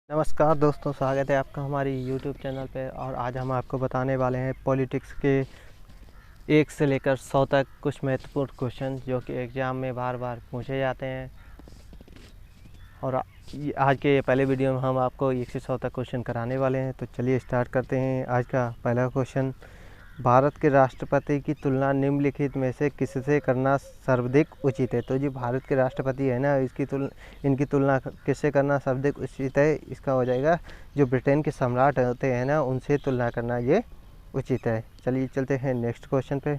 नमस्कार दोस्तों, स्वागत है आपका हमारी यूट्यूब चैनल पे। और आज हम आपको बताने वाले हैं पॉलिटिक्स के 1 से लेकर 100 तक कुछ महत्वपूर्ण क्वेश्चन जो कि एग्ज़ाम में बार बार पूछे जाते हैं। और आज के पहले वीडियो में हम आपको 1 से 100 तक क्वेश्चन कराने वाले हैं। तो चलिए स्टार्ट करते हैं। आज का पहला क्वेश्चन, भारत के राष्ट्रपति की तुलना निम्नलिखित में से किससे करना सर्वाधिक उचित है। तो जी भारत के राष्ट्रपति है ना, इनकी तुलना किससे करना सर्वाधिक उचित है। इसका हो जाएगा जो ब्रिटेन के सम्राट होते हैं ना, उनसे तुलना करना ये उचित है। चलिए चलते हैं नेक्स्ट क्वेश्चन पे।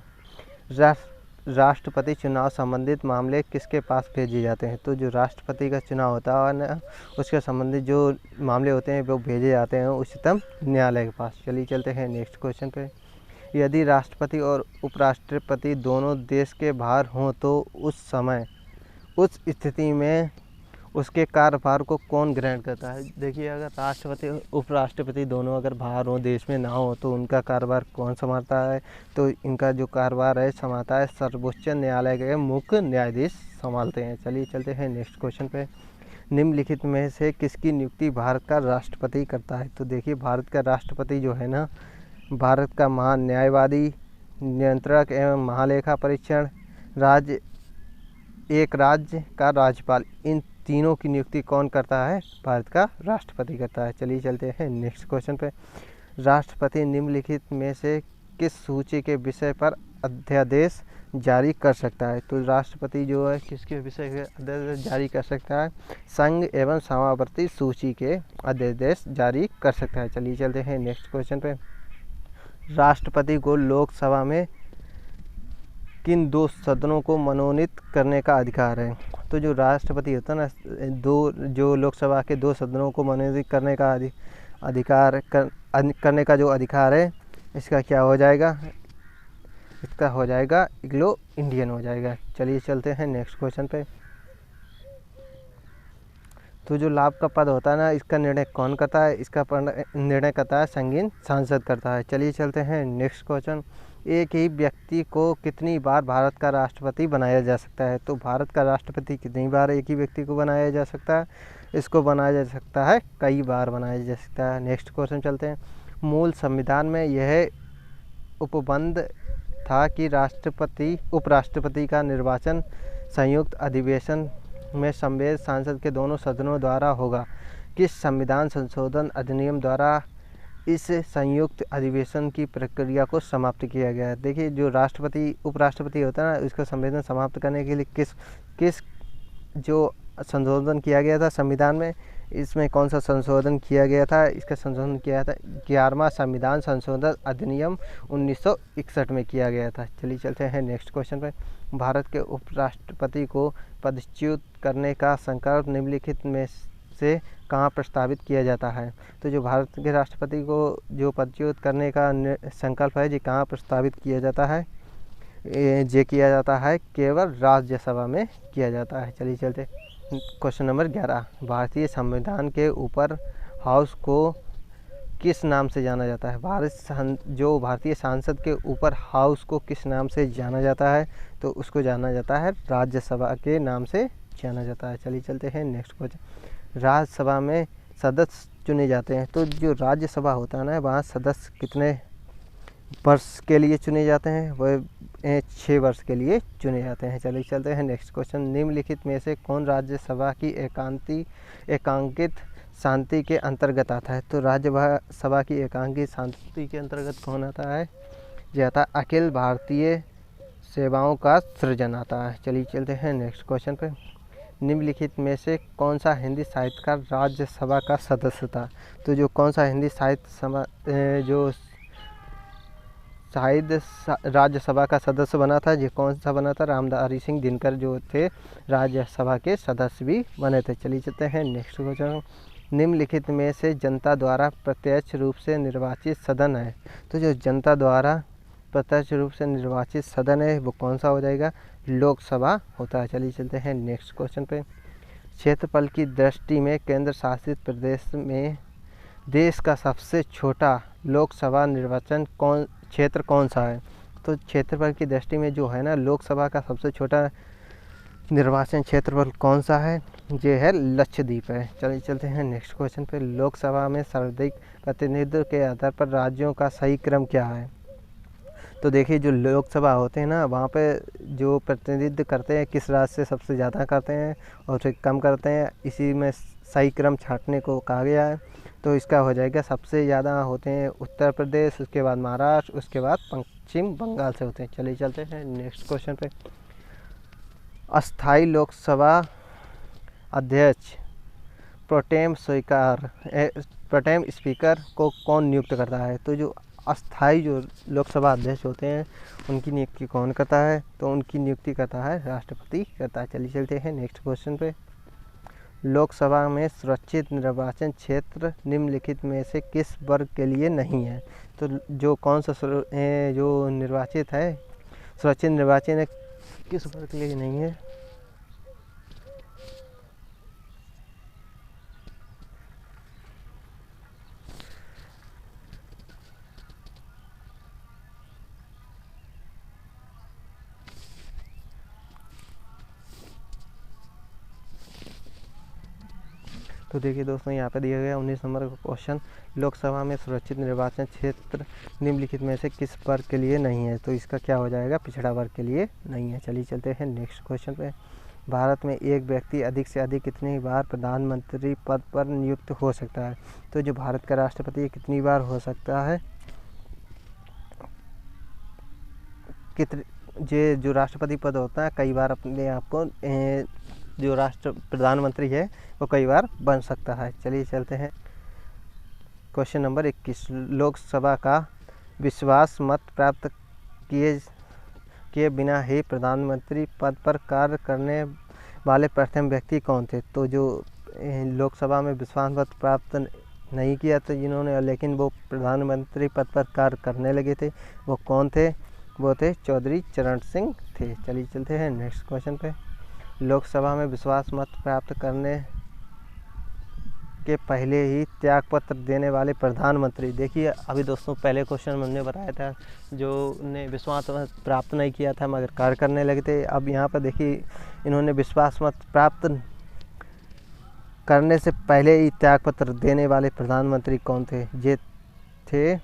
राष्ट्रपति चुनाव संबंधित मामले किसके पास भेजे जाते हैं। तो जो राष्ट्रपति का चुनाव होता है ना, उसके संबंधित जो मामले होते हैं वो भेजे जाते हैं उच्चतम न्यायालय के पास। चलिए चलते हैं नेक्स्ट क्वेश्चन पे। यदि राष्ट्रपति और उपराष्ट्रपति दोनों देश के बाहर हों तो उस स्थिति में उसके कार्यभार को कौन ग्रहण करता है। देखिए, अगर राष्ट्रपति और उपराष्ट्रपति दोनों अगर बाहर हों, देश में ना हो, तो उनका कार्यभार कौन संभालता है। तो इनका जो कार्यभार है संभालता है सर्वोच्च न्यायालय के मुख्य न्यायाधीश संभालते हैं। चलिए चलते हैं नेक्स्ट क्वेश्चन पे। निम्नलिखित में से किसकी नियुक्ति भारत का राष्ट्रपति करता है। तो देखिए, भारत का राष्ट्रपति जो है ना, भारत का महान न्यायवादी, नियंत्रक एवं महालेखा परीक्षण, एक राज्य का राज्यपाल, इन तीनों की नियुक्ति कौन करता है। भारत का राष्ट्रपति करता है। चलिए चलते हैं नेक्स्ट क्वेश्चन पे। राष्ट्रपति निम्नलिखित में से किस सूची के विषय पर अध्यादेश जारी कर सकता है। तो राष्ट्रपति जो है किसके विषय के अध्यादेश जारी कर सकता है। संघ एवं समावर्ती सूची के अध्यादेश जारी कर सकता है। चलिए चलते हैं नेक्स्ट क्वेश्चन पे। राष्ट्रपति को लोकसभा में किन 2 सदनों को मनोनीत करने का अधिकार है। तो जो राष्ट्रपति होता है ना, जो लोकसभा के 2 सदनों को मनोनीत करने का करने का जो अधिकार है, इसका क्या हो जाएगा। इसका हो जाएगा एंग्लो इंडियन हो जाएगा। चलिए चलते हैं नेक्स्ट क्वेश्चन पे। तो जो लाभ का पद होता है ना, इसका निर्णय कौन करता है। इसका निर्णय करता है संघीय सांसद करता है। चलिए चलते हैं नेक्स्ट क्वेश्चन। एक ही व्यक्ति को कितनी बार भारत का राष्ट्रपति बनाया जा सकता है। तो भारत का राष्ट्रपति कितनी बार एक ही व्यक्ति को बनाया जा सकता है। इसको बनाया जा सकता है कई बार बनाया जा सकता है। नेक्स्ट क्वेश्चन चलते हैं। मूल संविधान में यह उपबंध था कि राष्ट्रपति उपराष्ट्रपति का निर्वाचन संयुक्त अधिवेशन में सम्मिलित संसद के दोनों सदनों द्वारा होगा। किस संविधान संशोधन अधिनियम द्वारा इस संयुक्त अधिवेशन की प्रक्रिया को समाप्त किया गया है। देखिए, जो राष्ट्रपति उपराष्ट्रपति होता है ना, उसका संविधान समाप्त करने के लिए किस जो संशोधन किया गया था संविधान में, इसमें कौन सा संशोधन किया गया था। इसका संशोधन किया था 11वां संविधान संशोधन अधिनियम 1961 में किया गया था। चलिए चलते हैं नेक्स्ट क्वेश्चन पे। भारत के उपराष्ट्रपति को पदच्युत करने का संकल्प निम्नलिखित में से कहाँ प्रस्तावित किया जाता है। तो जो भारत के राष्ट्रपति को जो पदच्युत करने का संकल्प है, जी कहाँ प्रस्तावित किया जाता है। ये किया जाता है केवल राज्यसभा में किया जाता है। चलिए चलते क्वेश्चन नंबर 11। भारतीय संविधान के ऊपर हाउस को किस नाम से जाना जाता है। जो भारतीय संसद के ऊपर हाउस को किस नाम से जाना जाता है। तो उसको जाना जाता है राज्यसभा के नाम से जाना जाता है। चलिए चलते हैं नेक्स्ट क्वेश्चन। राज्यसभा में सदस्य चुने जाते हैं। तो जो राज्यसभा होता है ना, वहाँ सदस्य कितने वर्ष के लिए चुने जाते हैं। वह 6 वर्ष के लिए चुने जाते हैं। चलिए चलते हैं नेक्स्ट क्वेश्चन। निम्नलिखित में से कौन राज्यसभा की एकांकित शांति के अंतर्गत आता है। तो राज्यसभा की एकांकित शांति के अंतर्गत कौन आता है। यह आता है अखिल भारतीय सेवाओं का सृजन आता है। चलिए चलते हैं नेक्स्ट क्वेश्चन पे। निम्नलिखित में से कौन सा हिंदी साहित्यकार राज्यसभा का सदस्य था। तो जो कौन सा हिंदी राज्यसभा का सदस्य बना था, ये कौन सा बना था। रामधारी सिंह दिनकर जो थे राज्यसभा के सदस्य भी बने थे। चलिए चलते हैं नेक्स्ट क्वेश्चन। निम्नलिखित में से जनता द्वारा प्रत्यक्ष रूप से निर्वाचित सदन है। तो जो जनता द्वारा प्रत्यक्ष रूप से निर्वाचित सदन है, वो कौन सा हो जाएगा। लोकसभा होता है। चलिए चलते हैं नेक्स्ट क्वेश्चन पे। क्षेत्रफल की दृष्टि में केंद्र शासित प्रदेश में देश का सबसे छोटा लोकसभा निर्वाचन क्षेत्र कौन सा है। तो क्षेत्रफल की दृष्टि में जो है ना, लोकसभा का सबसे छोटा निर्वाचन क्षेत्रफल कौन सा है। ये है लक्षद्वीप है। चलिए चलते हैं नेक्स्ट क्वेश्चन पे। लोकसभा में सर्वाधिक प्रतिनिधित्व के आधार पर राज्यों का सही क्रम क्या है? तो देखिए, जो लोकसभा होते हैं ना, वहाँ पे जो प्रतिनिधित्व करते हैं किस राज्य से सबसे ज़्यादा करते हैं और फिर कम करते हैं, इसी में सही क्रम छांटने को कहा गया है। तो इसका हो जाएगा, सबसे ज़्यादा होते हैं उत्तर प्रदेश, उसके बाद महाराष्ट्र, उसके बाद पश्चिम बंगाल से होते हैं। चलिए चलते हैं नेक्स्ट क्वेश्चन पे। अस्थाई लोकसभा अध्यक्ष प्रोटेम स्पीकर को कौन नियुक्त करता है? तो जो अस्थाई जो लोकसभा अध्यक्ष होते हैं उनकी नियुक्ति कौन करता है? तो उनकी नियुक्ति करता है राष्ट्रपति करता है। चलिए चलते हैं नेक्स्ट क्वेश्चन पे। लोकसभा में सुरक्षित निर्वाचन क्षेत्र निम्नलिखित में से किस वर्ग के लिए नहीं है? तो जो कौन सा जो निर्वाचित है, सुरक्षित निर्वाचन है, किस वर्ग के लिए नहीं है? तो देखिए दोस्तों, यहाँ पे दिया गया 19 नंबर का क्वेश्चन, लोकसभा में सुरक्षित निर्वाचन क्षेत्र निम्नलिखित में से किस वर्ग के लिए नहीं है? तो इसका क्या हो जाएगा? पिछड़ा वर्ग के लिए नहीं है। चलिए चलते हैं नेक्स्ट क्वेश्चन पे। भारत में एक व्यक्ति अधिक से अधिक कितनी बार प्रधानमंत्री पद पर नियुक्त हो सकता है? तो जो भारत का राष्ट्रपति कितनी बार हो सकता है? जो राष्ट्रपति पद होता है, कई बार अपने आप को जो प्रधानमंत्री है वो कई बार बन सकता है। चलिए चलते हैं क्वेश्चन नंबर 21। लोकसभा का विश्वास मत प्राप्त किए बिना ही प्रधानमंत्री पद पर कार्य करने वाले प्रथम व्यक्ति कौन थे? तो जो लोकसभा में विश्वास मत प्राप्त नहीं किया था जिन्होंने, लेकिन वो प्रधानमंत्री पद पर कार्य करने लगे थे, वो कौन थे? वो थे चौधरी चरण सिंह थे। चलिए चलते हैं नेक्स्ट क्वेश्चन पे। लोकसभा में विश्वास मत प्राप्त करने के पहले ही त्यागपत्र देने वाले प्रधानमंत्री, देखिए अभी दोस्तों पहले क्वेश्चन में हमने बताया था जो ने विश्वास मत प्राप्त नहीं किया था मगर कार्य करने लगे थे। अब यहाँ पर देखिए, इन्होंने विश्वास मत प्राप्त करने से पहले ही त्यागपत्र देने वाले प्रधानमंत्री कौन थे? ये थे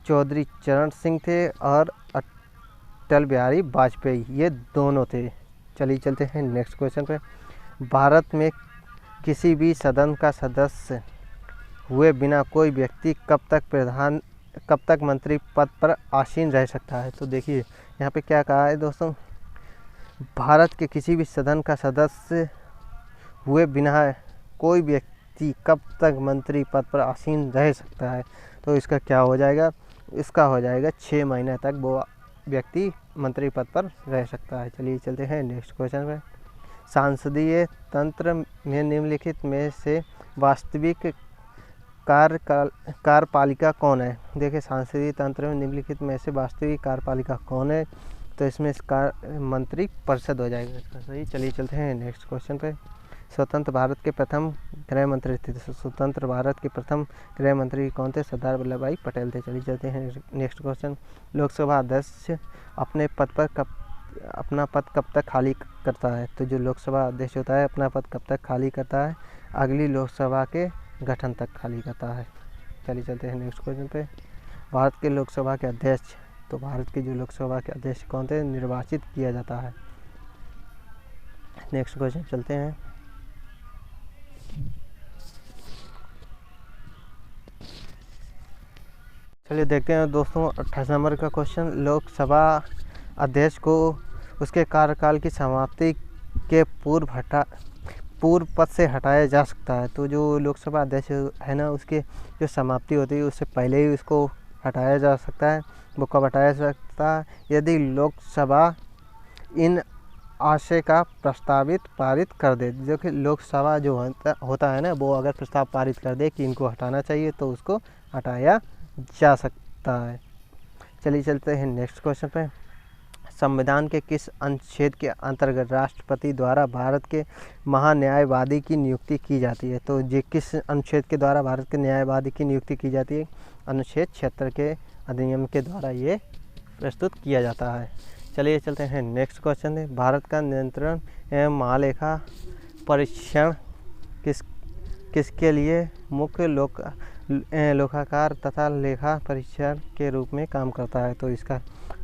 चौधरी चरण सिंह थे और अटल बिहारी वाजपेयी, ये दोनों थे। चलिए चलते हैं नेक्स्ट क्वेश्चन पे। भारत में किसी भी सदन का सदस्य हुए बिना कोई व्यक्ति कब तक मंत्री पद पर आसीन रह सकता है? तो देखिए यहाँ पे क्या कहा है दोस्तों, भारत के किसी भी सदन का सदस्य हुए बिना कोई व्यक्ति कब तक मंत्री पद पर आसीन रह सकता है? तो इसका क्या हो जाएगा? इसका हो जाएगा 6 महीने तक वो व्यक्ति मंत्री पद पर रह सकता है। चलिए चलते हैं नेक्स्ट क्वेश्चन पे। सांसदीय तंत्र में निम्नलिखित में से वास्तविक कार्यपालिका कौन है? देखिए, संसदीय तंत्र में निम्नलिखित में से वास्तविक कार्यपालिका कौन है? तो इसमें मंत्री परिषद हो जाएगा इसका सही। चलिए चलते हैं नेक्स्ट क्वेश्चन पे। स्वतंत्र भारत के प्रथम गृह मंत्री थे। स्वतंत्र भारत के प्रथम गृह मंत्री कौन थे? सरदार वल्लभ भाई पटेल थे। चलिए चलते हैं नेक्स्ट क्वेश्चन। लोकसभा अध्यक्ष अपना पद कब तक खाली करता है? तो जो लोकसभा अध्यक्ष होता है अपना पद कब तक खाली करता है? अगली लोकसभा के गठन तक खाली करता है। चलिए चलते हैं नेक्स्ट क्वेश्चन पे। भारत के लोकसभा के अध्यक्ष, तो भारत के जो लोकसभा के अध्यक्ष कौन थे? निर्वाचित किया जाता है। नेक्स्ट क्वेश्चन चलते हैं। चलिए देखते हैं दोस्तों 28 नंबर का क्वेश्चन। लोकसभा अध्यक्ष को उसके कार्यकाल की समाप्ति के पूर्व पद से हटाया जा सकता है। तो जो लोकसभा अध्यक्ष है ना, उसके जो समाप्ति होती है उससे पहले ही उसको हटाया जा सकता है। वो कब हटाया जा सकता है? यदि लोकसभा इन आशय का प्रस्तावित पारित कर दे। जो कि लोकसभा जो होता है ना, वो अगर प्रस्ताव पारित कर दे कि इनको हटाना चाहिए तो उसको हटाया जा सकता है। चलिए चलते हैं नेक्स्ट क्वेश्चन पे। संविधान के किस अनुच्छेद के अंतर्गत राष्ट्रपति द्वारा भारत के महान्यायवादी की नियुक्ति की जाती है? तो ये किस अनुच्छेद के द्वारा भारत के न्यायवादी की नियुक्ति की जाती है? अनुच्छेद 76 के अधिनियम के द्वारा ये प्रस्तुत किया जाता है। चलिए चलते हैं नेक्स्ट क्वेश्चन है, भारत का नियंत्रण एवं महालेखा परीक्षण किसके लिए मुख्य लेखाकार तथा लेखा परीक्षण के रूप में काम करता है? तो इसका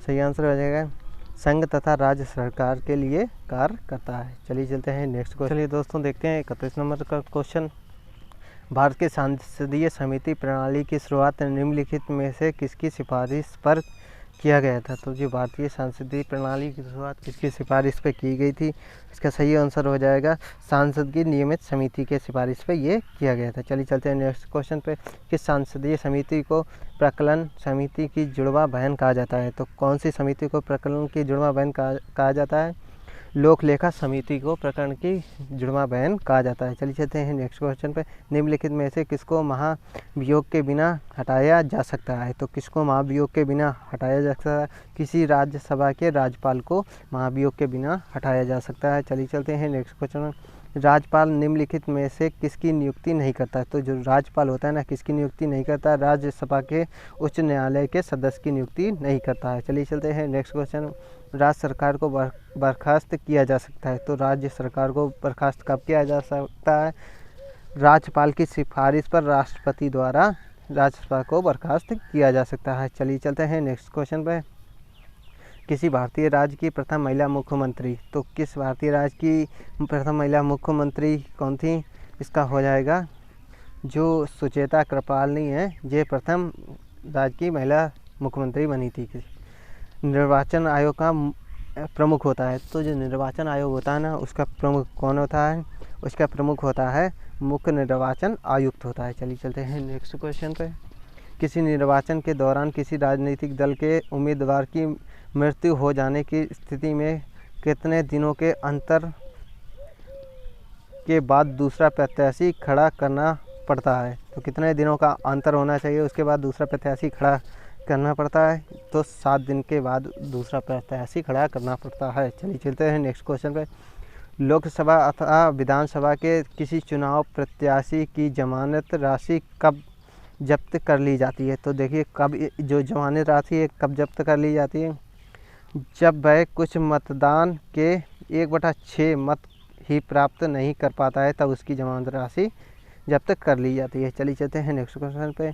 सही आंसर हो जाएगा संघ तथा राज्य सरकार के लिए कार्य करता है। चलिए चलते हैं नेक्स्ट क्वेश्चन। चलिए दोस्तों देखते हैं 31 नंबर का क्वेश्चन, भारत के संसदीय समिति प्रणाली की शुरुआत निम्नलिखित में से किसकी सिफारिश पर किया गया था? तो जो भारतीय संसदीय प्रणाली की शुरुआत किसकी सिफारिश पर की गई थी? इसका सही आंसर हो जाएगा सांसद की नियमित समिति के सिफारिश पर ये किया गया था। चलिए चलते हैं नेक्स्ट क्वेश्चन पे, किस संसदीय समिति को प्रकलन समिति की जुड़वा बहन कहा जाता है? तो कौन सी समिति को प्रकलन की जुड़वा बहन कहा जाता है? लोक लेखा समिति को प्रकरण की जुड़वा बहन कहा जाता है। चलिए चलते हैं नेक्स्ट क्वेश्चन पे, निम्नलिखित में से किसको महाभियोग के बिना हटाया जा सकता है? तो किसको महाभियोग के बिना हटाया जा सकता है? किसी राज्यसभा के राज्यपाल को महाभियोग के बिना हटाया जा सकता है। चलिए चलते हैं नेक्स्ट क्वेश्चन, राज्यपाल निम्नलिखित में से किसकी नियुक्ति नहीं करता है? तो जो राज्यपाल होता है ना, किसकी नियुक्ति नहीं करता? राज्यसभा के उच्च न्यायालय के सदस्य की नियुक्ति नहीं करता है। चलिए चलते हैं नेक्स्ट क्वेश्चन, राज्य सरकार को बर्खास्त किया जा सकता है? तो राज्य सरकार को बर्खास्त कब किया जा सकता है? राज्यपाल की सिफारिश पर राष्ट्रपति द्वारा राज्यसभा को बर्खास्त किया जा सकता है। चलिए चलते हैं नेक्स्ट क्वेश्चन पे, किसी भारतीय राज्य की प्रथम महिला मुख्यमंत्री? तो किस भारतीय राज्य की प्रथम महिला मुख्यमंत्री कौन थी? इसका हो जाएगा जो सुचेता कृपालनी है, ये प्रथम राज्य की महिला मुख्यमंत्री बनी थी। निर्वाचन आयोग का प्रमुख होता है? तो जो निर्वाचन आयोग होता है ना, उसका प्रमुख कौन होता है? उसका प्रमुख होता है मुख्य निर्वाचन आयुक्त होता है। चलिए चलते हैं नेक्स्ट क्वेश्चन पे, किसी निर्वाचन के दौरान किसी राजनीतिक दल के उम्मीदवार की मृत्यु हो जाने की स्थिति में कितने दिनों के अंतर के बाद दूसरा प्रत्याशी खड़ा करना पड़ता है? तो कितने दिनों का अंतर होना चाहिए उसके बाद दूसरा प्रत्याशी खड़ा करना पड़ता है? तो 7 दिन के बाद दूसरा प्रत्याशी खड़ा करना पड़ता है। चलिए चलते हैं नेक्स्ट क्वेश्चन पे, लोकसभा अथवा विधानसभा के किसी चुनाव प्रत्याशी की जमानत राशि कब जब्त कर ली जाती है? तो देखिए कब जो जमानत राशि है कब जब्त कर ली जाती है? जब वह कुछ मतदान के 1/6 मत ही प्राप्त नहीं कर पाता है, तब उसकी जमानत राशि जब्त कर ली जाती है। चलिए चलते हैं नेक्स्ट क्वेश्चन पे,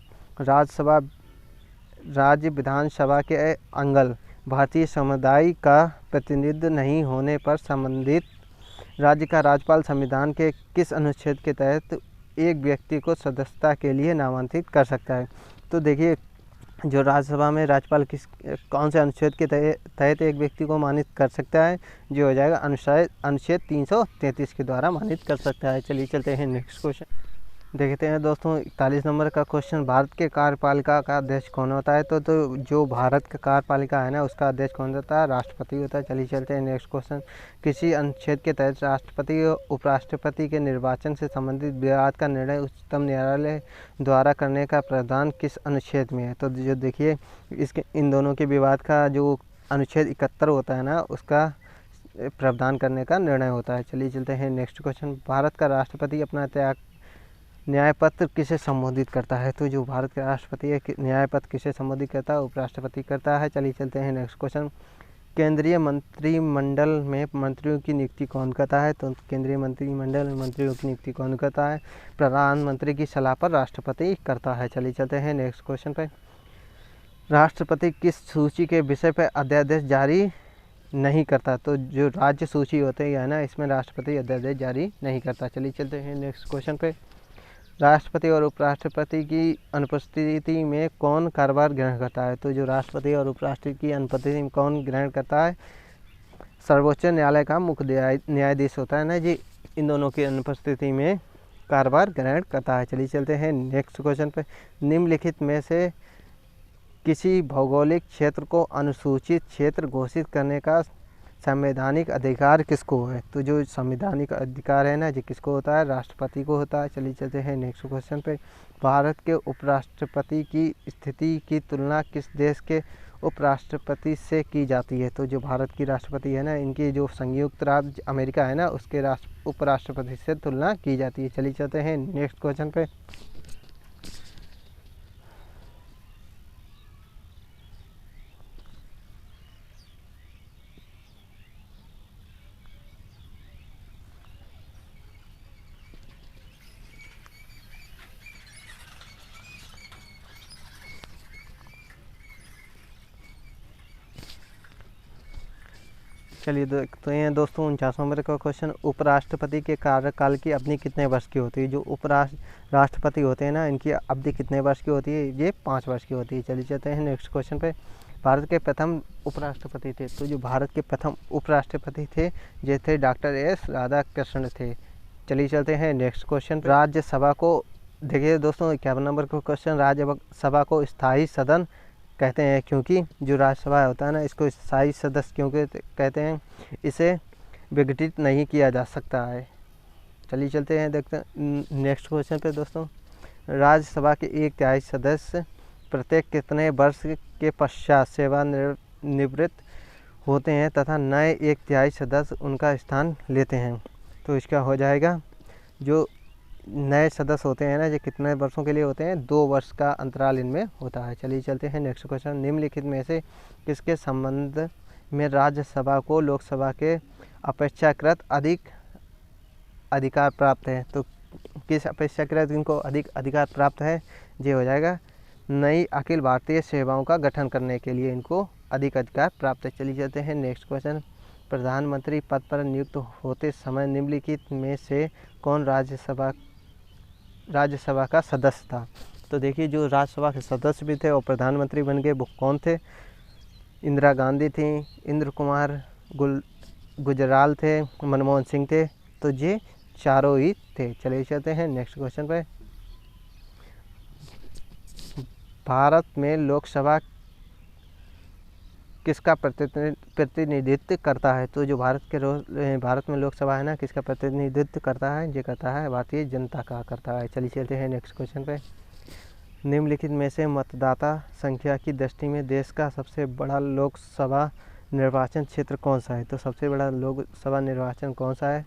राज्य विधानसभा के अंगल भारतीय समुदाय का प्रतिनिधित्व नहीं होने पर संबंधित राज्य का राज्यपाल संविधान के किस अनुच्छेद के तहत एक व्यक्ति को सदस्यता के लिए नामांकित कर सकता है? तो देखिए जो राज्यसभा में राज्यपाल कौन से अनुच्छेद के तहत एक व्यक्ति को मानित कर सकता है? जो हो जाएगा अनुच्छेद 333 के द्वारा मानित कर सकता है। चलिए चलते हैं नेक्स्ट क्वेश्चन, देखते हैं दोस्तों 41 नंबर का क्वेश्चन, भारत के कार्यपालिका का अध्यक्ष कौन होता है? तो जो भारत का कार्यपालिका है ना, उसका अध्यक्ष कौन होता है? राष्ट्रपति होता है। चलिए चलते हैं नेक्स्ट क्वेश्चन, किसी अनुच्छेद के तहत राष्ट्रपति और उपराष्ट्रपति के निर्वाचन से संबंधित विवाद का निर्णय उच्चतम न्यायालय द्वारा करने का प्रावधान किस अनुच्छेद में है? तो जो देखिए इन दोनों के विवाद का जो अनुच्छेद 71 होता है ना, उसका प्रावधान करने का निर्णय होता है। चलिए चलते हैं नेक्स्ट क्वेश्चन, भारत का राष्ट्रपति अपना न्यायपत्र किसे संबोधित करता है? तो जो भारत का राष्ट्रपति है न्यायपत्र किसे संबोधित करता है? उपराष्ट्रपति करता है। चलिए चलते हैं नेक्स्ट क्वेश्चन, केंद्रीय मंत्रिमंडल में मंत्रियों की नियुक्ति कौन करता है? तो केंद्रीय मंत्रिमंडल में मंत्रियों की नियुक्ति कौन करता है? प्रधानमंत्री की सलाह पर राष्ट्रपति करता है। चलिए चलते हैं नेक्स्ट क्वेश्चन पे, राष्ट्रपति किस सूची के विषय पर अध्यादेश जारी नहीं करता? तो जो राज्य सूची होते हैं ना, इसमें राष्ट्रपति अध्यादेश जारी नहीं करता। चलिए चलते हैं नेक्स्ट क्वेश्चन पे, राष्ट्रपति और उपराष्ट्रपति की अनुपस्थिति में कौन कार्यभार ग्रहण करता है? तो जो राष्ट्रपति और उपराष्ट्रपति की अनुपस्थिति में कौन ग्रहण करता है? सर्वोच्च न्यायालय का मुख्य न्यायाधीश होता है ना जी, इन दोनों की अनुपस्थिति में कार्यभार ग्रहण करता है। चलिए चलते हैं नेक्स्ट क्वेश्चन पे, निम्नलिखित में से किसी भौगोलिक क्षेत्र को अनुसूचित क्षेत्र घोषित करने का संवैधानिक अधिकार किसको है? तो जो संवैधानिक अधिकार है ना, जो किसको होता है? राष्ट्रपति को होता है। चलिए चलते हैं नेक्स्ट क्वेश्चन पे, भारत के उपराष्ट्रपति की स्थिति की तुलना किस देश के उपराष्ट्रपति से की जाती है? तो जो भारत की राष्ट्रपति है ना, इनकी जो संयुक्त राज्य अमेरिका है ना, उसके उपराष्ट्रपति से तुलना की जाती है। चलिए चलते हैं नेक्स्ट क्वेश्चन पे, चलिए देखते हैं दोस्तों 49 नंबर का क्वेश्चन। उपराष्ट्रपति के कार्यकाल की अवधि कितने वर्ष की होती है? जो राष्ट्रपति होते हैं ना, इनकी अवधि कितने वर्ष की होती है? ये 5 वर्ष की होती है। चलिए चलते हैं नेक्स्ट क्वेश्चन पे। भारत के प्रथम उपराष्ट्रपति थे, तो जो भारत के प्रथम उपराष्ट्रपति थे ये थे डॉक्टर एस राधाकृष्णन थे। चलिए चलते हैं नेक्स्ट क्वेश्चन। राज्यसभा को देखिए दोस्तों 51 नंबर का क्वेश्चन। राज्यसभा को स्थायी सदन कहते हैं क्योंकि जो राज्यसभा होता है ना, इसको स्थायी सदस्य क्यों कहते हैं? इसे विघटित नहीं किया जा सकता है। चलिए चलते हैं देखते हैं नेक्स्ट क्वेश्चन पे दोस्तों। राज्यसभा के 1/3 सदस्य प्रत्येक कितने वर्ष के पश्चात सेवानिवृत्त होते हैं तथा नए 1/3 सदस्य उनका स्थान लेते हैं? तो इसका हो जाएगा, जो नए सदस्य होते हैं ना, ये कितने वर्षों के लिए होते हैं? 2 वर्ष का अंतराल इनमें होता है। चलिए चलते हैं नेक्स्ट क्वेश्चन। निम्नलिखित में से किसके संबंध में राज्यसभा को लोकसभा के अपेक्षाकृत अधिक अधिकार प्राप्त है? तो किस अपेक्षाकृत इनको अधिक अधिकार प्राप्त है? ये हो जाएगा नई अखिल भारतीय सेवाओं का गठन करने के लिए इनको अधिक अधिकार प्राप्त है। चलिए चलते हैं नेक्स्ट क्वेश्चन। प्रधानमंत्री पद पर नियुक्त होते समय निम्नलिखित में से कौन राज्यसभा का सदस्य था? तो देखिए, जो राज्यसभा के सदस्य भी थे और प्रधानमंत्री बन गए वो कौन थे? इंदिरा गांधी थी, इंद्र कुमार गुजराल थे, मनमोहन सिंह थे। तो ये चारों ही थे। चलिए चलते हैं नेक्स्ट क्वेश्चन पे। भारत में लोकसभा किसका प्रतिनिधित्व करता है? तो जो भारत में लोकसभा है ना, किसका प्रतिनिधित्व करता है? ये करता है भारतीय जनता का करता है। चलिए चलते हैं नेक्स्ट क्वेश्चन पे। निम्नलिखित में से मतदाता संख्या की दृष्टि में देश का सबसे बड़ा लोकसभा निर्वाचन क्षेत्र कौन सा है? तो सबसे बड़ा लोकसभा निर्वाचन कौन सा है?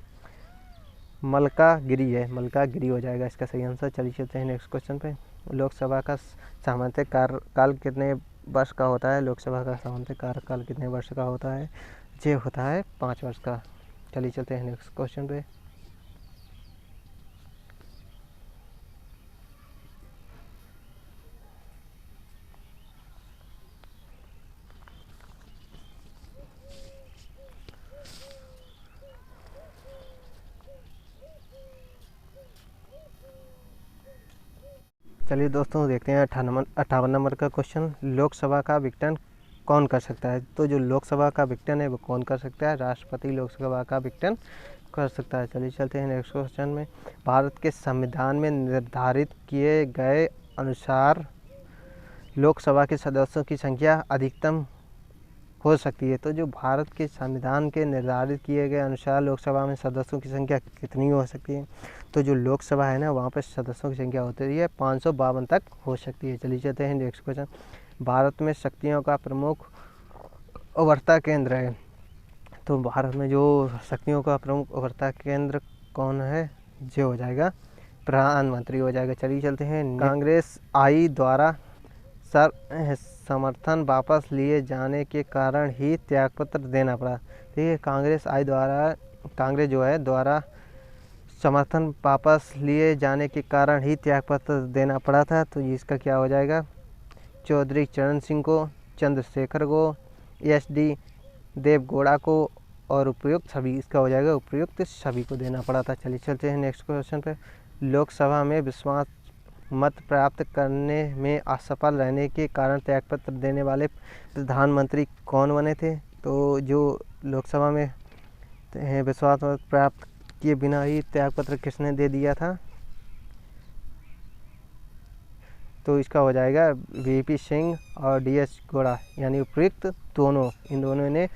मलकागिरी है। मलकागिरी हो जाएगा इसका सही आंसर। चलिए चलते हैं नेक्स्ट क्वेश्चन पे। लोकसभा का सामान्य कार्यकाल कितने वर्ष का होता है? लोकसभा का सामान्य कार्यकाल कितने वर्ष का होता है? ये होता है 5 वर्ष का। चलिए चलते हैं नेक्स्ट क्वेश्चन पे। चलिए दोस्तों देखते हैं 58 नंबर का क्वेश्चन। लोकसभा का विघटन कौन कर सकता है? तो जो लोकसभा का विघटन है वो कौन कर सकता है? राष्ट्रपति लोकसभा का विघटन कर सकता है। चलिए चलते हैं नेक्स्ट क्वेश्चन में। भारत के संविधान में निर्धारित किए गए अनुसार लोकसभा के सदस्यों की संख्या अधिकतम हो सकती है। तो जो भारत के संविधान के निर्धारित किए गए अनुसार लोकसभा में सदस्यों की संख्या कितनी हो सकती है? तो जो लोकसभा है ना, वहाँ पर सदस्यों की संख्या होती है 552 तक हो सकती है। चलिए चलते हैं नेक्स्ट क्वेश्चन। भारत में शक्तियों का प्रमुख उभरता केंद्र है। तो भारत में जो शक्तियों का प्रमुख उभरता केंद्र कौन है? ये हो जाएगा प्रधानमंत्री हो जाएगा। चलिए चलते हैं। कांग्रेस आई द्वारा समर्थन वापस लिए जाने के कारण ही त्यागपत्र देना पड़ा। देखिए, कांग्रेस जो है द्वारा समर्थन वापस लिए जाने के कारण ही त्यागपत्र देना पड़ा था। तो इसका क्या हो जाएगा? चौधरी चरण सिंह को, चंद्रशेखर को, SD देवगौड़ा को और उपयुक्त सभी। इसका हो जाएगा उपयुक्त सभी को देना पड़ा था। चलिए चलते हैं नेक्स्ट क्वेश्चन पे। लोकसभा में विश्वास मत प्राप्त करने में असफल रहने के कारण त्यागपत्र देने वाले प्रधानमंत्री कौन बने थे? तो जो लोकसभा में विश्वास मत प्राप्त किए बिना ही त्यागपत्र किसने दे दिया था? तो इसका हो जाएगा VP सिंह और DS गौड़ा, यानी उपयुक्त दोनों। इन दोनों ने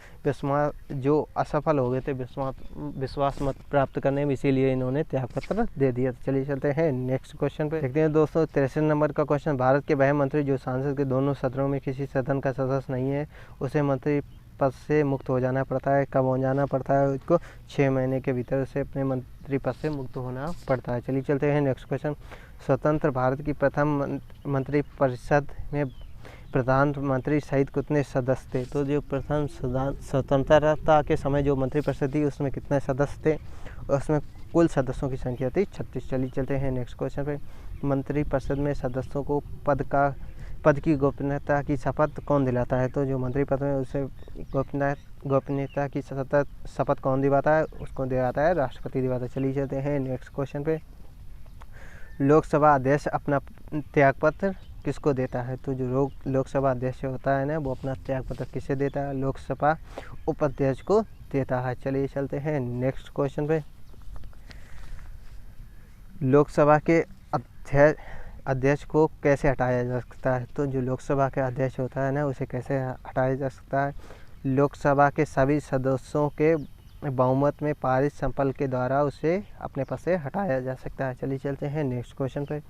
जो असफल हो गए थे विश्वास मत प्राप्त करने में, इसीलिए इन्होंने त्यागपत्र दे दिया। चलिए चलते हैं नेक्स्ट क्वेश्चन पे। देखते हैं दोस्तों 63 नंबर का क्वेश्चन। भारत के वह मंत्री जो संसद के दोनों सदनों में किसी सदन का सदस्य नहीं है, उसे मंत्री पद से मुक्त हो जाना पड़ता है। कब हो जाना पड़ता है? उसको 6 महीने के भीतर उसे अपने मंत्री पद से मुक्त होना पड़ता है। चलिए चलते हैं नेक्स्ट क्वेश्चन। स्वतंत्र भारत की प्रथम मंत्रिपरिषद में प्रधानमंत्री सहित कितने सदस्य थे? तो जो प्रथम स्वतंत्रता के समय जो मंत्रिपरिषद थी उसमें कितने सदस्य थे? उसमें कुल सदस्यों की संख्या थी 36। चलिए चलते हैं नेक्स्ट क्वेश्चन पे। मंत्रिपरिषद में सदस्यों को पद का पद की गोपनीयता की शपथ कौन दिलाता है? तो जो मंत्री पद में उसे गोपनीयता की शपथ कौन दिलाता है? उसको दिलाता है राष्ट्रपति दिलाता है। चलिए चलते हैं नेक्स्ट क्वेश्चन पे। लोकसभा अध्यक्ष अपना त्यागपत्र किसको देता है? तो जो लोकसभा अध्यक्ष होता है ना, वो अपना त्यागपत्र किसे देता है? लोकसभा उपाध्यक्ष को देता है। चलिए चलते हैं नेक्स्ट क्वेश्चन पे। लोकसभा के अध्यक्ष को कैसे हटाया जा सकता है? तो जो लोकसभा के अध्यक्ष होता है ना, उसे कैसे हटाया जा सकता है? लोकसभा के सभी सदस्यों के बहुमत में पारित संकल्प के द्वारा उसे अपने पद से हटाया जा सकता है। चलिए चलते हैं नेक्स्ट क्वेश्चन पे।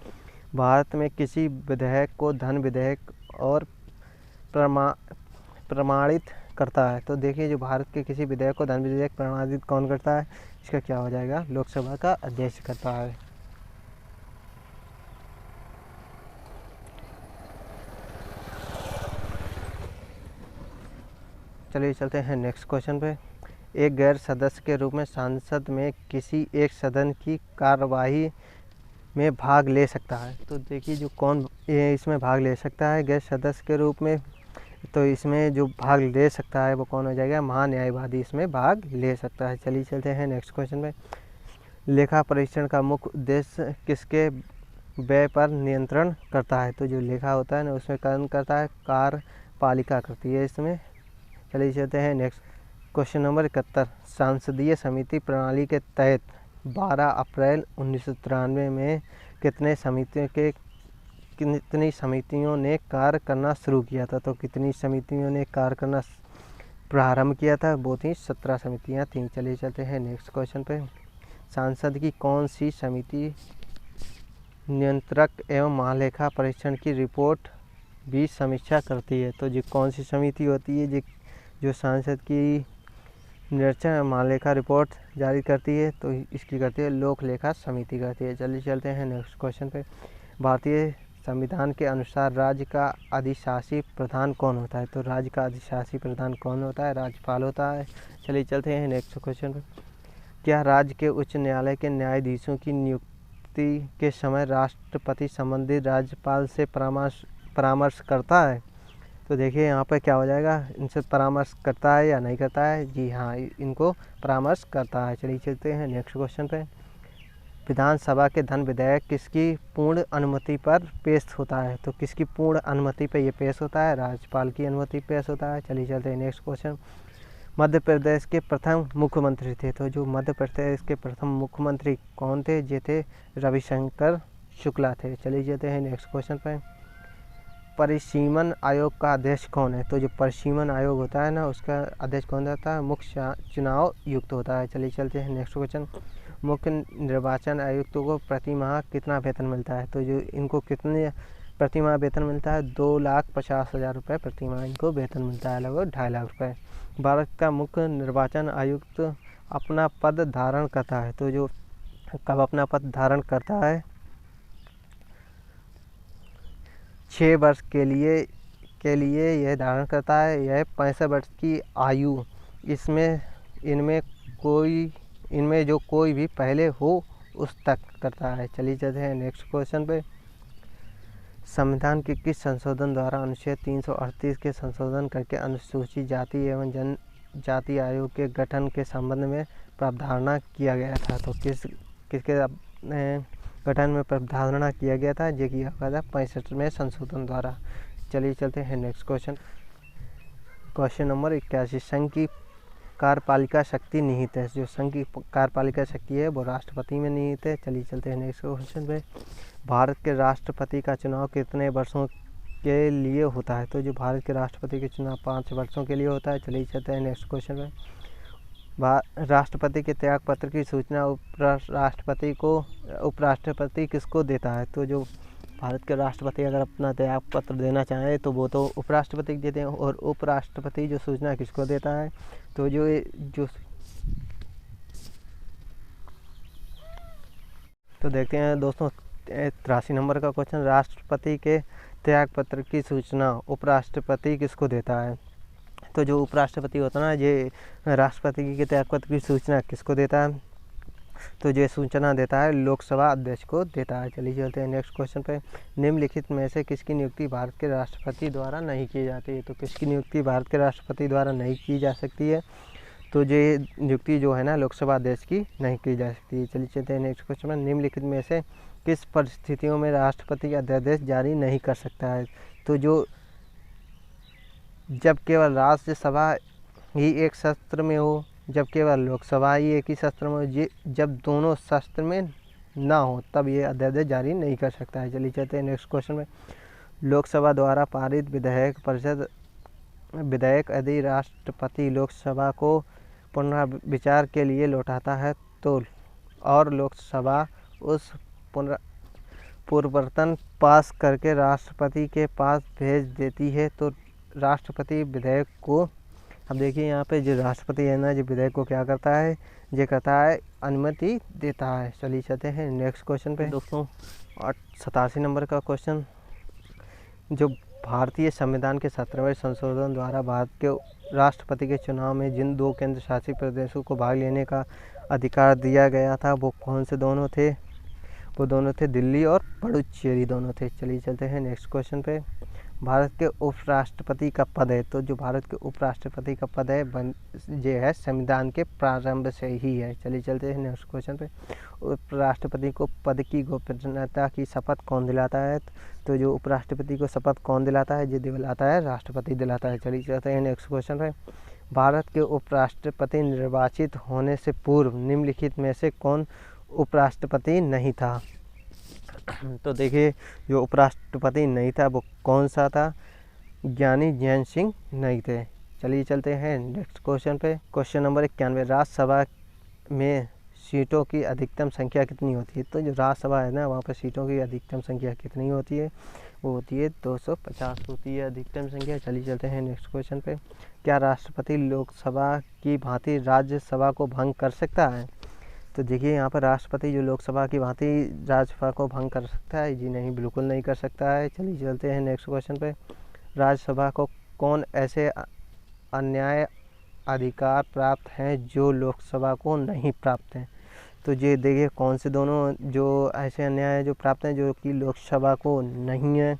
भारत में किसी विधेयक को धन विधेयक और प्रमाणित करता है? तो देखिए, जो भारत के किसी विधेयक को धन विधेयक प्रमाणित कौन करता है? इसका क्या हो जाएगा? लोकसभा का अध्यक्ष करता है। चलिए चलते हैं नेक्स्ट क्वेश्चन पे। एक गैर सदस्य के रूप में संसद में किसी एक सदन की कार्यवाही में भाग ले सकता है? तो देखिए, जो कौन इसमें भाग ले सकता है गैर सदस्य के रूप में? तो इसमें जो भाग ले सकता है वो कौन हो जाएगा? महान्यायवादी इसमें भाग ले सकता है। चलिए चलते हैं नेक्स्ट क्वेश्चन पे। लेखा परीक्षण का मुख्य उद्देश्य किसके व्यय पर नियंत्रण करता है? तो जो लेखा होता है ना, उसमें कौन करता है? कार्यपालिका करती है इसमें। चलिए चलते हैं नेक्स्ट क्वेश्चन नंबर 71। संसदीय समिति प्रणाली के तहत 12 अप्रैल 1993 में कितनी समितियों ने कार्य करना शुरू किया था? तो कितनी समितियों ने कार्य करना प्रारंभ किया था? वो थी 17 समितियाँ थीं। चलिए चलते हैं नेक्स्ट क्वेश्चन पे। संसद की कौन सी समिति नियंत्रक एवं महालेखा परीक्षण की रिपोर्ट भी समीक्षा करती है? तो जो कौन सी समिति होती है जो संसद की निरीक्षण महालेखा रिपोर्ट जारी करती है? तो इसकी करती है लोक लेखा समिति करती है। चलिए चलते हैं नेक्स्ट क्वेश्चन पे। भारतीय संविधान के अनुसार राज्य का अधिशासी प्रधान कौन होता है? तो राज्य का अधिशासी प्रधान कौन होता है? राज्यपाल होता है। चलिए चलते हैं नेक्स्ट क्वेश्चन पे। क्या राज्य के उच्च न्यायालय के न्यायाधीशों की नियुक्ति के समय राष्ट्रपति संबंधित राज्यपाल से परामर्श करता है? तो देखिए, यहाँ पर क्या हो जाएगा? इनसे परामर्श करता है या नहीं करता है? जी हाँ, इनको परामर्श करता है। चलिए चलते हैं नेक्स्ट क्वेश्चन पे। विधानसभा के धन विधेयक किसकी पूर्ण अनुमति पर पेश होता है? तो किसकी पूर्ण अनुमति पर ये पेश होता है? राज्यपाल की अनुमति पेश होता है। चलिए चलते हैं नेक्स्ट क्वेश्चन। मध्य प्रदेश के प्रथम मुख्यमंत्री थे? तो जो मध्य प्रदेश के प्रथम मुख्यमंत्री कौन थे? ये थे रविशंकर शुक्ला थे। चलिए चलते हैं नेक्स्ट क्वेश्चन पर। परिसीमन आयोग का अध्यक्ष कौन है? तो जो परिसीमन आयोग होता है ना, उसका अध्यक्ष कौन होता है? मुख्य चुनाव आयुक्त होता है। चलिए चलते हैं नेक्स्ट क्वेश्चन। मुख्य निर्वाचन आयुक्तों को प्रति माह कितना वेतन मिलता है? तो जो इनको कितने प्रति माह वेतन मिलता है? 2,50,000 रुपये प्रति माह इनको वेतन मिलता है, लगभग 2.5 लाख रुपये। भारत का मुख्य निर्वाचन आयुक्त अपना पद धारण करता है? तो जो कब अपना पद धारण करता है? 6 वर्ष के लिए यह धारण करता है। यह 65 वर्ष की आयु इनमें जो कोई भी पहले हो उस तक करता है। चलिए चलते हैं नेक्स्ट क्वेश्चन पे। संविधान के किस संशोधन द्वारा अनुच्छेद 338 के संशोधन करके अनुसूचित जाति एवं जनजाति आयोग के गठन के संबंध में प्रावधान किया गया था? तो किसके गठन में प्रावधान किया गया था? ये किया गया था 65वें संशोधन द्वारा। चलिए चलते हैं नेक्स्ट क्वेश्चन। Question number 81। संघ की कार्यपालिका शक्ति निहित है? जो संघ की कार्यपालिका शक्ति है वो राष्ट्रपति में निहित है। चलिए चलते हैं नेक्स्ट क्वेश्चन पे। भारत के राष्ट्रपति का चुनाव कितने वर्षों के लिए होता है? तो जो भारत के राष्ट्रपति का चुनाव 5 वर्षों के लिए होता है। चलिए चलते हैं नेक्स्ट क्वेश्चन पे। राष्ट्रपति के त्यागपत्र की सूचना उपराष्ट्रपति किसको देता है? तो जो भारत के राष्ट्रपति अगर अपना त्यागपत्र देना चाहें तो वो तो उपराष्ट्रपति को देते हैं। और उपराष्ट्रपति जो सूचना किसको देता है? तो तो देखते हैं दोस्तों 83 नंबर का क्वेश्चन। राष्ट्रपति के त्यागपत्र की सूचना उपराष्ट्रपति किसको देता है? तो जो उपराष्ट्रपति होता है ना, ये राष्ट्रपति के त्यागपत्र की सूचना किसको देता है? तो जो सूचना देता है लोकसभा अध्यक्ष को देता है। चलिए चलते हैं नेक्स्ट क्वेश्चन पे। निम्नलिखित में से किसकी नियुक्ति भारत के राष्ट्रपति द्वारा नहीं की जाती है? तो किसकी नियुक्ति भारत के राष्ट्रपति द्वारा नहीं की जा सकती है? तो ये नियुक्ति जो है ना लोकसभा अध्यक्ष की नहीं की जा सकती है। चलिए चलते हैं नेक्स्ट क्वेश्चन में। निम्नलिखित में से किस परिस्थितियों में राष्ट्रपति अध्यादेश जारी नहीं कर सकता है? तो जो जब केवल राज्यसभा ही एक सत्र में हो, जब केवल लोकसभा ही एक ही सत्र में हो, जब दोनों सत्र में ना हो तब ये अध्यादेश जारी नहीं कर सकता है। चलिए चलते हैं नेक्स्ट क्वेश्चन में। लोकसभा द्वारा पारित विधेयक यदि राष्ट्रपति लोकसभा को पुनर्विचार के लिए लौटाता है तो और लोकसभा उस पूर्ववर्तन पास करके राष्ट्रपति के पास भेज देती है तो राष्ट्रपति विधेयक को, अब देखिए यहाँ पे जो राष्ट्रपति है ना, जो विधेयक को क्या करता है, ये कहता है अनुमति देता है। चलिए चलते हैं नेक्स्ट क्वेश्चन पे दोस्तों। 87 नंबर का क्वेश्चन, जो भारतीय संविधान के 17वें संशोधन द्वारा भारत के राष्ट्रपति के चुनाव में जिन 2 केंद्र शासित प्रदेशों को भाग लेने का अधिकार दिया गया था वो कौन से दोनों थे? वो दोनों थे दिल्ली और पुडुचेरी दोनों थे। चलिए चलते हैं नेक्स्ट क्वेश्चन पे। भारत के उपराष्ट्रपति का पद है, तो जो भारत के उपराष्ट्रपति का पद है ये है संविधान के प्रारंभ से ही है। चलिए चलते हैं नेक्स्ट क्वेश्चन पे। उपराष्ट्रपति को पद की गोपनीयता की शपथ कौन दिलाता है? तो जो उपराष्ट्रपति को शपथ कौन दिलाता है? ये दिलाता है राष्ट्रपति दिलाता है। चलिए चलते हैं नेक्स्ट क्वेश्चन पे। भारत के उपराष्ट्रपति निर्वाचित होने से पूर्व निम्नलिखित में से कौन उपराष्ट्रपति नहीं था? तो देखिए जो उपराष्ट्रपति नहीं था वो कौन सा था? ज्ञानी जैन सिंह नहीं थे। चलिए चलते हैं नेक्स्ट क्वेश्चन पे। क्वेश्चन नंबर 91, राज्यसभा में सीटों की अधिकतम संख्या कितनी होती है? तो जो राज्यसभा है ना वहाँ पर सीटों की अधिकतम संख्या कितनी होती है? वो होती है 250 होती है अधिकतम संख्या। चलिए चलते हैं नेक्स्ट क्वेश्चन पे। क्या राष्ट्रपति लोकसभा की भांति राज्यसभा को भंग कर सकता है? तो देखिए यहाँ पर राष्ट्रपति जो लोकसभा की भांति राज्यसभा को भंग कर सकता है? जी नहीं, बिल्कुल नहीं कर सकता है। चलिए चलते हैं नेक्स्ट क्वेश्चन पे। राज्यसभा को कौन ऐसे अन्याय अधिकार प्राप्त हैं जो लोकसभा को नहीं प्राप्त हैं? तो ये देखिए कौन से दोनों जो ऐसे अन्याय जो प्राप्त हैं जो कि लोकसभा को नहीं है?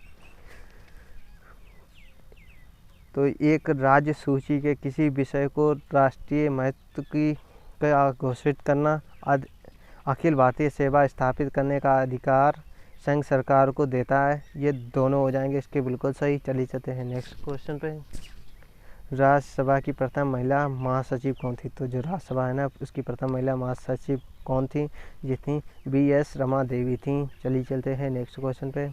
तो एक राज्य सूची के किसी विषय को राष्ट्रीय महत्व की घोषित करना, अखिल भारतीय सेवा स्थापित करने का अधिकार संघ सरकार को देता है। ये दोनों हो जाएंगे इसके बिल्कुल सही। चलिए चलते हैं नेक्स्ट क्वेश्चन पे। राज्यसभा की प्रथम महिला महासचिव कौन थी? तो जो राज्यसभा है ना उसकी प्रथम महिला महासचिव कौन थी? ये थी BS रमा देवी थी। चलिए चलते हैं नेक्स्ट क्वेश्चन पे।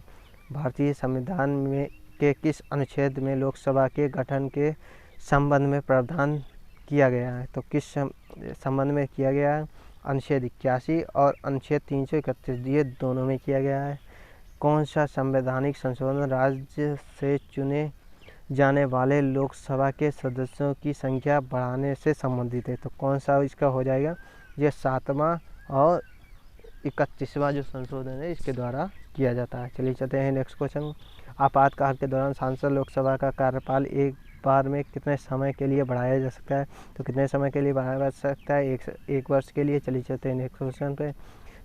भारतीय संविधान में के किस अनुच्छेद में लोकसभा के गठन के संबंध में प्रावधान किया गया है? तो किस संबंध में किया गया है? अनुच्छेद 81 और अनुच्छेद 331, ये दोनों में किया गया है। कौन सा संवैधानिक संशोधन राज्य से चुने जाने वाले लोकसभा के सदस्यों की संख्या बढ़ाने से संबंधित है? तो कौन सा इसका हो जाएगा? ये 7वां और 31वां जो संशोधन है इसके द्वारा किया जाता है। चलिए चलते हैं नेक्स्ट क्वेश्चन। आपातकाल के दौरान सांसद लोकसभा का कार्यकाल एक बार में कितने समय के लिए बढ़ाया जा सकता है? तो कितने समय के लिए बढ़ाया जा सकता है? एक वर्ष के लिए। चलिए चलते हैं नेक्स्ट क्वेश्चन पे।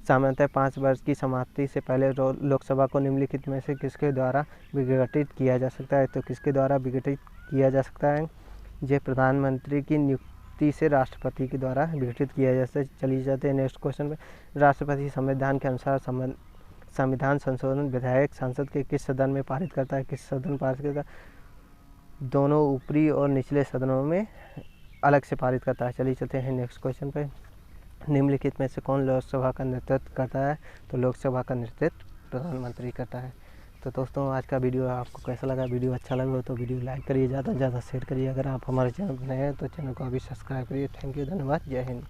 सामान्यतः 5 वर्ष की समाप्ति से पहले लोकसभा को निम्नलिखित में से किसके द्वारा विघटित किया जा सकता है? तो किसके द्वारा विघटित किया जा सकता है? ये प्रधानमंत्री की नियुक्ति से राष्ट्रपति के द्वारा विघटित किया जा सकता है। चलिए जाते हैं नेक्स्ट क्वेश्चन पे। राष्ट्रपति संविधान के अनुसार संविधान संशोधन विधेयक संसद के किस सदन में पारित करता है? किस सदन पारित करता है? दोनों ऊपरी और निचले सदनों में अलग से पारित करता है। चलिए चलते हैं नेक्स्ट क्वेश्चन पे। निम्नलिखित में से कौन लोकसभा का नेतृत्व करता है? तो लोकसभा का नेतृत्व प्रधानमंत्री करता है। तो दोस्तों आज का वीडियो आपको कैसा लगा? वीडियो अच्छा लगा तो वीडियो लाइक करिए, ज़्यादा से ज़्यादा शेयर करिए। अगर आप हमारे चैनल पर नए हैं तो चैनल को अभी सब्सक्राइब करिए। थैंक यू, धन्यवाद, जय हिंद।